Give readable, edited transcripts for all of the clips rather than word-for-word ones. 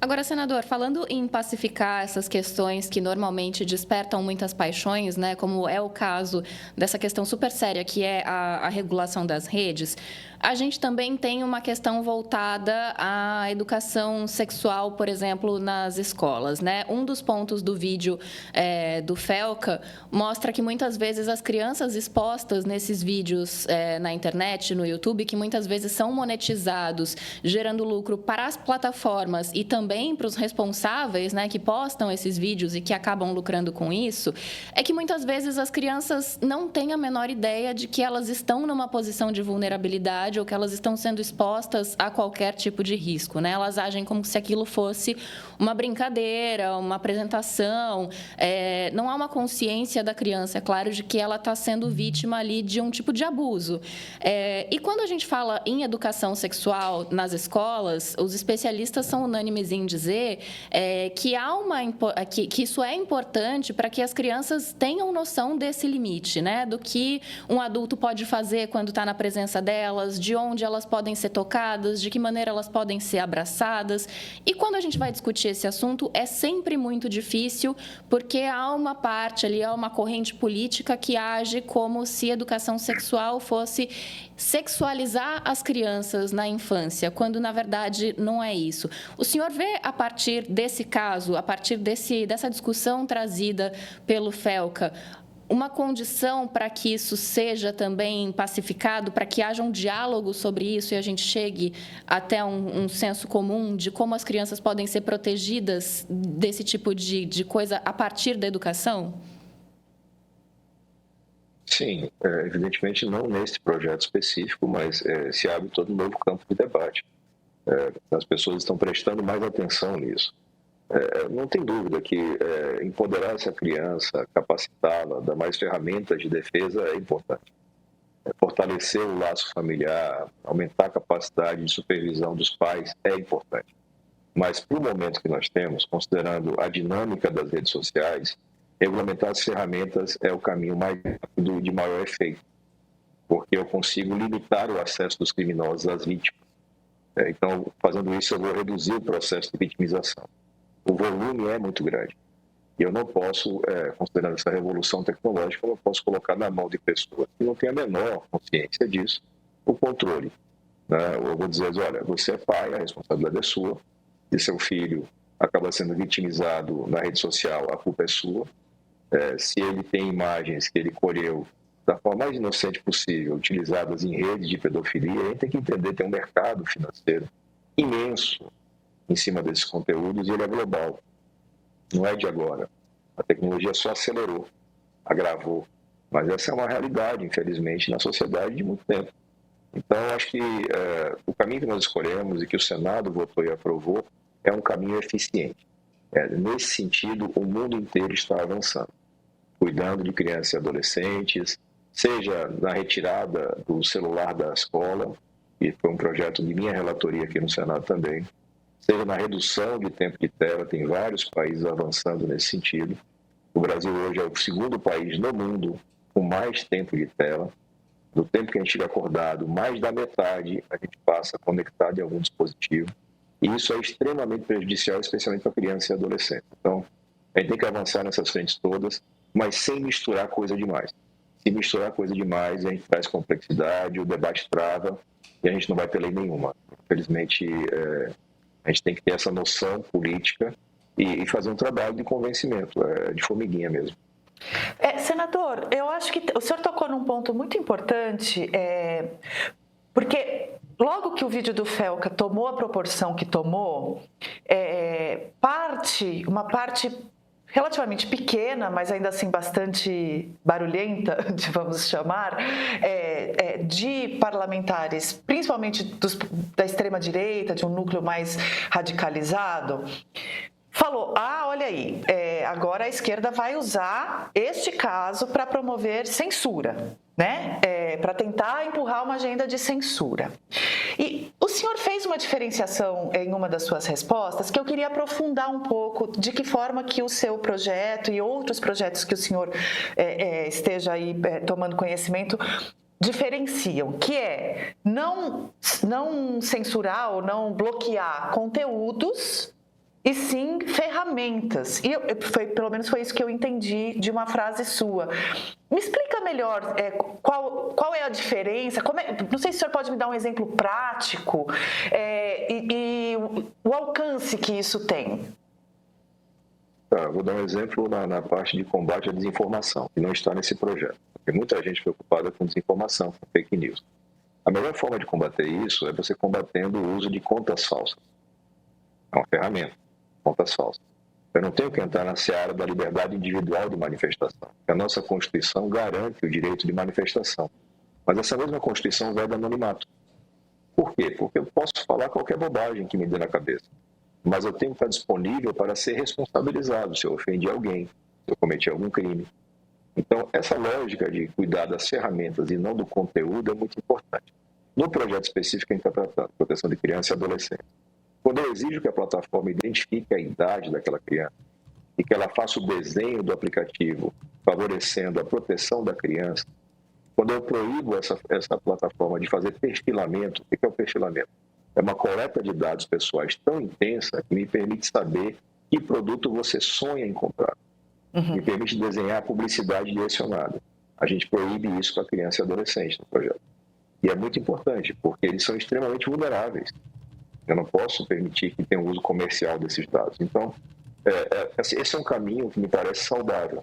Agora, senador, falando em pacificar essas questões que normalmente despertam muitas paixões, né, como é o caso dessa questão super séria que é a regulação das redes, a gente também tem uma questão voltada à educação sexual, por exemplo, nas escolas, né? Um dos pontos do vídeo do Felca mostra que muitas vezes as crianças expostas nesses vídeos na internet, no YouTube, que muitas vezes são monetizados, gerando lucro para as plataformas e também para os responsáveis, né, que postam esses vídeos e que acabam lucrando com isso, é que muitas vezes as crianças não têm a menor ideia de que elas estão numa posição de vulnerabilidade ou que elas estão sendo expostas a qualquer tipo de risco, né? Elas agem como se aquilo fosse uma brincadeira, uma apresentação. Não há uma consciência da criança, é claro, de que ela está sendo vítima ali de um tipo de abuso. E quando a gente fala em educação sexual nas escolas, os especialistas são unânimes em dizer que isso é importante para que as crianças tenham noção desse limite, né? Do que um adulto pode fazer quando está na presença delas, de onde elas podem ser tocadas, de que maneira elas podem ser abraçadas. E quando a gente vai discutir esse assunto, é sempre muito difícil, porque há uma parte ali, há uma corrente política que age como se educação sexual fosse sexualizar as crianças na infância, quando na verdade não é isso. O senhor vê, a partir desse caso, a partir dessa discussão trazida pelo Felca, uma condição para que isso seja também pacificado, para que haja um diálogo sobre isso e a gente chegue até um senso comum de como as crianças podem ser protegidas desse tipo de coisa a partir da educação? Sim, evidentemente não nesse projeto específico, mas se abre todo um novo campo de debate. As pessoas estão prestando mais atenção nisso. Não tem dúvida que empoderar essa criança, capacitá-la, dar mais ferramentas de defesa é importante. Fortalecer o laço familiar, aumentar a capacidade de supervisão dos pais é importante. Mas para o momento que nós temos, considerando a dinâmica das redes sociais, regulamentar as ferramentas é o caminho mais rápido e de maior efeito, porque eu consigo limitar o acesso dos criminosos às vítimas. Então, fazendo isso, eu vou reduzir o processo de vitimização. O volume é muito grande. E eu não posso, considerando essa revolução tecnológica, eu não posso colocar na mão de pessoas que não têm a menor consciência disso, o controle. Né? Eu vou dizer, olha, você é pai, a responsabilidade é sua, e seu filho acaba sendo vitimizado na rede social, a culpa é sua. Se ele tem imagens que ele colheu da forma mais inocente possível, utilizadas em redes de pedofilia, a gente tem que entender que tem um mercado financeiro imenso em cima desses conteúdos e ele é global. Não é de agora. A tecnologia só acelerou, agravou. Mas essa é uma realidade, infelizmente, na sociedade de muito tempo. Então, acho que o caminho que nós escolhemos e que o Senado votou e aprovou é um caminho eficiente. Nesse sentido, o mundo inteiro está avançando, cuidando de crianças e adolescentes, seja na retirada do celular da escola, e foi um projeto de minha relatoria aqui no Senado também, seja na redução de tempo de tela, tem vários países avançando nesse sentido. O Brasil hoje é o segundo país no mundo com mais tempo de tela. Do tempo que a gente fica acordado, mais da metade a gente passa conectado em algum dispositivo. E isso é extremamente prejudicial, especialmente para criança e adolescente. Então, a gente tem que avançar nessas frentes todas, mas sem misturar coisa demais. Se misturar coisa demais, a gente traz complexidade, o debate trava e a gente não vai ter lei nenhuma. Infelizmente, a gente tem que ter essa noção política e fazer um trabalho de convencimento, de formiguinha mesmo. Senador, eu acho que o senhor tocou num ponto muito importante, porque logo que o vídeo do Felca tomou a proporção que tomou, uma parte relativamente pequena, mas ainda assim bastante barulhenta, vamos chamar, de parlamentares, principalmente da extrema-direita, de um núcleo mais radicalizado, falou, olha aí, agora a esquerda vai usar este caso para promover censura, né? Para tentar empurrar uma agenda de censura. E o senhor fez uma diferenciação em uma das suas respostas que eu queria aprofundar um pouco de que forma que o seu projeto e outros projetos que o senhor esteja aí tomando conhecimento diferenciam, que é não censurar ou não bloquear conteúdos e sim ferramentas. E pelo menos foi isso que eu entendi de uma frase sua. Me explica melhor qual é a diferença, não sei se o senhor pode me dar um exemplo prático e o alcance que isso tem. Vou dar um exemplo na parte de combate à desinformação, que não está nesse projeto. Tem muita gente preocupada com desinformação, com fake news. A melhor forma de combater isso é você combatendo o uso de contas falsas. É uma ferramenta, contas falsas. Eu não tenho que entrar na seara da liberdade individual de manifestação. A nossa Constituição garante o direito de manifestação. Mas essa mesma Constituição vai do anonimato. Por quê? Porque eu posso falar qualquer bobagem que me dê na cabeça. Mas eu tenho que estar disponível para ser responsabilizado se eu ofendi alguém, se eu cometi algum crime. Então, essa lógica de cuidar das ferramentas e não do conteúdo é muito importante. No projeto específico que a gente está tratando, proteção de criança e adolescente, quando eu exijo que a plataforma identifique a idade daquela criança e que ela faça o desenho do aplicativo favorecendo a proteção da criança, quando eu proíbo essa plataforma de fazer perfilamento, o que é o perfilamento? É uma coleta de dados pessoais tão intensa que me permite saber que produto você sonha em comprar. Me permite desenhar publicidade direcionada. A gente proíbe isso para criança e adolescente no projeto. E é muito importante, porque eles são extremamente vulneráveis. Eu não posso permitir que tenha um uso comercial desses dados. Então, esse é um caminho que me parece saudável.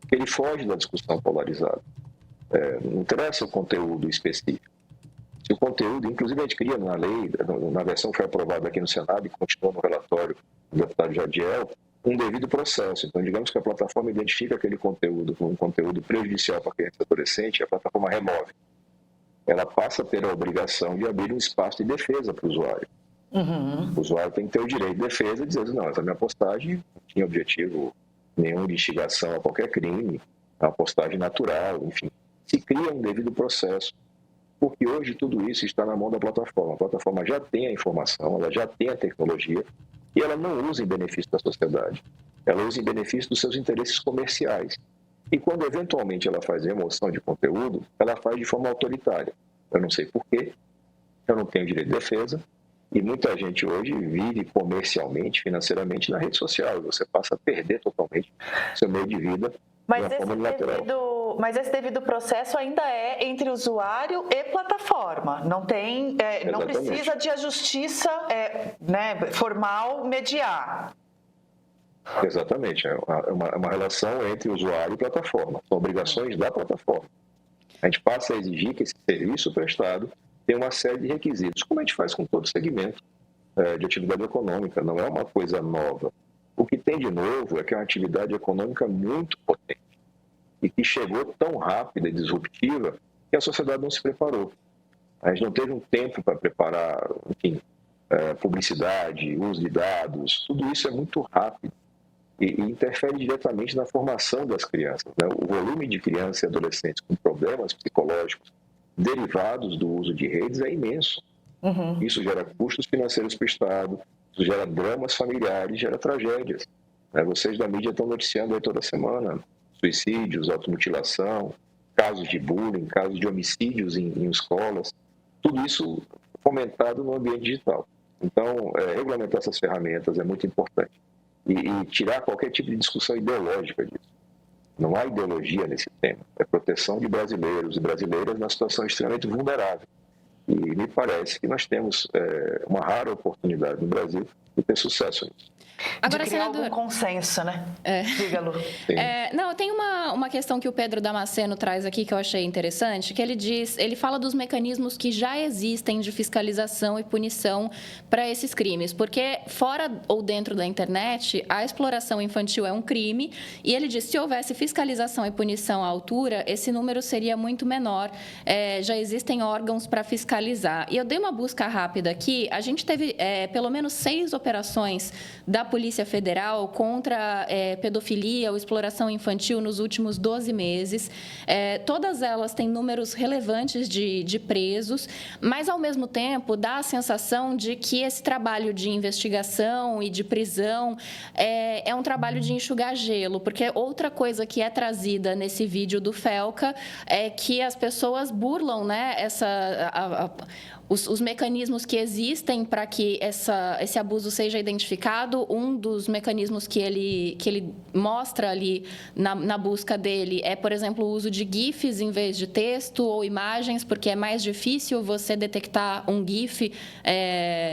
Porque ele foge da discussão polarizada. Não interessa o conteúdo específico. Se o conteúdo, inclusive a gente cria na lei, na versão que foi aprovada aqui no Senado e continua no relatório do deputado Jadiel, um devido processo. Então, digamos que a plataforma identifica aquele conteúdo como um conteúdo prejudicial para a criança e adolescente, a plataforma remove. Ela passa a ter a obrigação de abrir um espaço de defesa para o usuário. O usuário tem que ter o direito de defesa e dizer, não, essa minha postagem não tinha objetivo nenhum de instigação a qualquer crime, é uma postagem natural, enfim. Se cria um devido processo, porque hoje tudo isso está na mão da plataforma. A plataforma já tem a informação, ela já tem a tecnologia, e ela não usa em benefício da sociedade. Ela usa em benefício dos seus interesses comerciais. E quando eventualmente ela faz remoção de conteúdo, ela faz de forma autoritária. Eu não sei porquê, eu não tenho direito de defesa, e muita gente hoje vive comercialmente, financeiramente na rede social. Você passa a perder totalmente seu meio de vida de uma forma unilateral. Mas esse devido processo ainda é entre usuário e plataforma. Não tem, não precisa de a justiça formal mediar. Exatamente. É uma relação entre usuário e plataforma. São obrigações da plataforma. A gente passa a exigir que esse serviço prestado tenha uma série de requisitos, como a gente faz com todo segmento de atividade econômica. Não é uma coisa nova. O que tem de novo é que é uma atividade econômica muito potente e que chegou tão rápida e disruptiva que a sociedade não se preparou. A gente não teve um tempo para preparar, enfim, publicidade, uso de dados, tudo isso é muito rápido e interfere diretamente na formação das crianças, né? O volume de crianças e adolescentes com problemas psicológicos derivados do uso de redes é imenso. Isso gera custos financeiros para o Estado, isso gera dramas familiares, gera tragédias. Vocês da mídia estão noticiando aí toda semana suicídios, automutilação, casos de bullying, casos de homicídios em escolas, tudo isso fomentado no ambiente digital. Então, regulamentar essas ferramentas é muito importante e tirar qualquer tipo de discussão ideológica disso. Não há ideologia nesse tema, é proteção de brasileiros e brasileiras na situação extremamente vulnerável. E me parece que nós temos uma rara oportunidade no Brasil de ter sucesso nisso. Agora, de criar algum consenso, né? Diga, Lu. Não, tem uma questão que o Pedro Damasceno traz aqui que eu achei interessante, que ele fala dos mecanismos que já existem de fiscalização e punição para esses crimes, porque fora ou dentro da internet, a exploração infantil é um crime, e ele diz que se houvesse fiscalização e punição à altura, esse número seria muito menor, já existem órgãos para fiscalizar. E eu dei uma busca rápida aqui, a gente teve pelo menos 6 operações da Polícia Federal contra pedofilia ou exploração infantil nos últimos 12 meses. Todas elas têm números relevantes de presos, mas, ao mesmo tempo, dá a sensação de que esse trabalho de investigação e de prisão é um trabalho de enxugar gelo, porque outra coisa que é trazida nesse vídeo do Felca é que as pessoas burlam, né, os mecanismos que existem para que esse abuso seja identificado. Um dos mecanismos que ele mostra ali na busca dele é, por exemplo, o uso de GIFs em vez de texto ou imagens, porque é mais difícil você detectar um GIF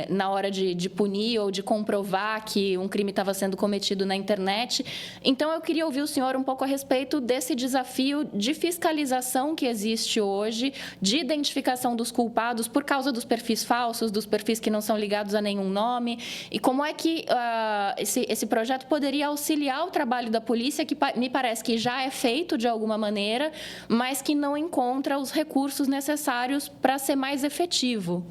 na hora de punir ou de comprovar que um crime estava sendo cometido na internet. Então, eu queria ouvir o senhor um pouco a respeito desse desafio de fiscalização que existe hoje, de identificação dos culpados por causa dos perfis falsos, dos perfis que não são ligados a nenhum nome, e como é que esse projeto poderia auxiliar o trabalho da polícia, que me parece que já é feito de alguma maneira, mas que não encontra os recursos necessários para ser mais efetivo.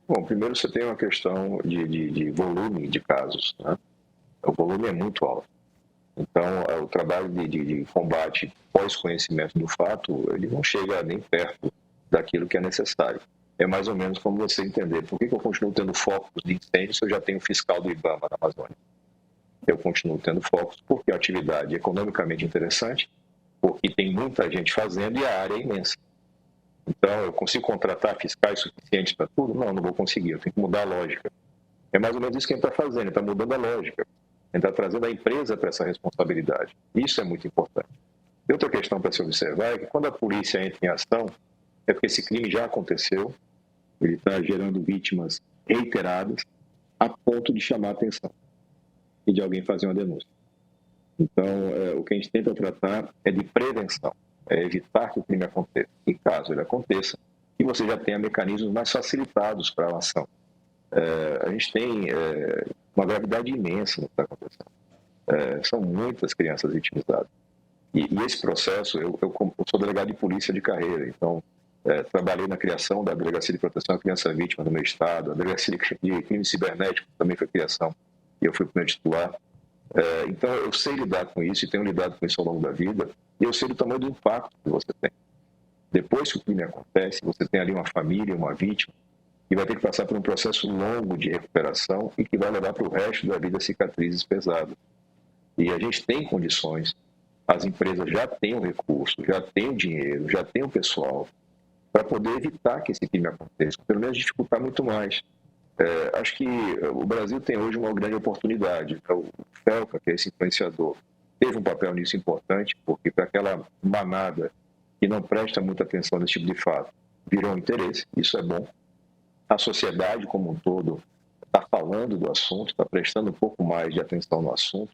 Bom, primeiro você tem uma questão de volume de casos, né? O volume é muito alto. Então, o trabalho de combate pós-conhecimento do fato, ele não chega nem perto daquilo que é necessário. É mais ou menos como você entender por que eu continuo tendo focos de incêndio se eu já tenho fiscal do IBAMA na Amazônia. Eu continuo tendo focos porque a atividade é economicamente interessante, porque tem muita gente fazendo e a área é imensa. Então, eu consigo contratar fiscais suficientes para tudo? Não vou conseguir, eu tenho que mudar a lógica. É mais ou menos isso que a gente está fazendo, ele está mudando a lógica. A gente está trazendo a empresa para essa responsabilidade. Isso é muito importante. E outra questão para se observar é que quando a polícia entra em ação, é porque esse crime já aconteceu, ele está gerando vítimas reiteradas a ponto de chamar a atenção e de alguém fazer uma denúncia. Então, o que a gente tenta tratar é de prevenção, é evitar que o crime aconteça. E caso ele aconteça, que você já tenha mecanismos mais facilitados para a ação. A gente tem uma gravidade imensa no que está acontecendo. São muitas crianças vitimizadas. E esse processo, eu sou delegado de polícia de carreira, então trabalhei na criação da Delegacia de Proteção à Criança Vítima no meu estado, a Delegacia de Crimes Cibernéticos também foi criação, e eu fui o primeiro titular. Então, eu sei lidar com isso e tenho lidado com isso ao longo da vida, e eu sei do tamanho do impacto que você tem. Depois que o crime acontece, você tem ali uma família, uma vítima, que vai ter que passar por um processo longo de recuperação e que vai levar para o resto da vida cicatrizes pesadas. E a gente tem condições, as empresas já têm o recurso, já têm o dinheiro, já têm o pessoal, para poder evitar que esse crime aconteça, pelo menos dificultar muito mais. Acho que o Brasil tem hoje uma grande oportunidade. O Felca, que é esse influenciador, teve um papel nisso importante, porque para aquela manada que não presta muita atenção nesse tipo de fato, virou um interesse, isso é bom. A sociedade como um todo está falando do assunto, está prestando um pouco mais de atenção no assunto.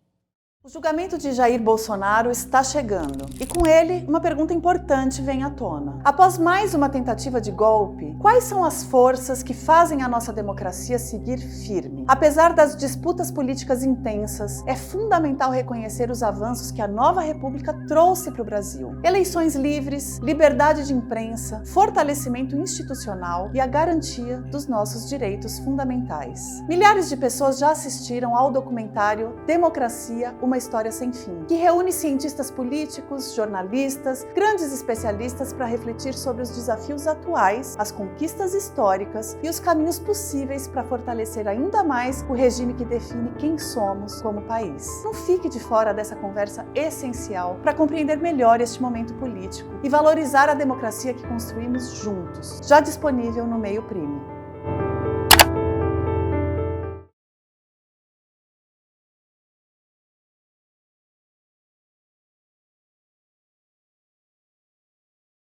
O julgamento de Jair Bolsonaro está chegando e com ele uma pergunta importante vem à tona. Após mais uma tentativa de golpe, quais são as forças que fazem a nossa democracia seguir firme? Apesar das disputas políticas intensas, é fundamental reconhecer os avanços que a nova república trouxe para o Brasil. Eleições livres, liberdade de imprensa, fortalecimento institucional e a garantia dos nossos direitos fundamentais. Milhares de pessoas já assistiram ao documentário Democracia, uma história sem fim, que reúne cientistas políticos, jornalistas, grandes especialistas para refletir sobre os desafios atuais, as conquistas históricas e os caminhos possíveis para fortalecer ainda mais o regime que define quem somos como país. Não fique de fora dessa conversa essencial para compreender melhor este momento político e valorizar a democracia que construímos juntos, já disponível no Meio Primo.